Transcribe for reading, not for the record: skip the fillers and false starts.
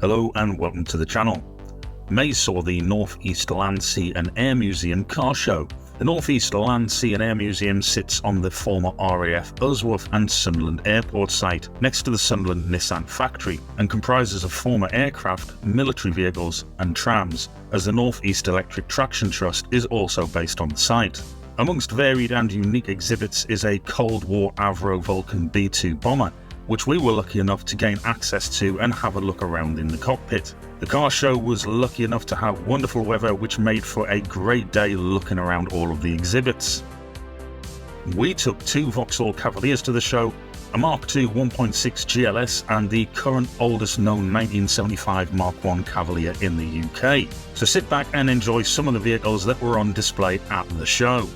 Hello and welcome to the channel. May saw the North East Land, Sea and Air Museum car show. The North East Land, Sea and Air Museum sits on the former RAF Usworth and Sunderland airport site next to the Sunderland Nissan factory and comprises of former aircraft, military vehicles and trams, as the North East Electric Traction Trust is also based on the site. Amongst varied and unique exhibits is a Cold War Avro Vulcan B2 Bomber, which we were lucky enough to gain access to and have a look around in the cockpit. The car show was lucky enough to have wonderful weather, which made for a great day looking around all of the exhibits. We took two Vauxhall Cavaliers to the show, a Mark II 1.6 GLS and the current oldest known 1975 Mark I Cavalier in the UK. So sit back and enjoy some of the vehicles that were on display at the show.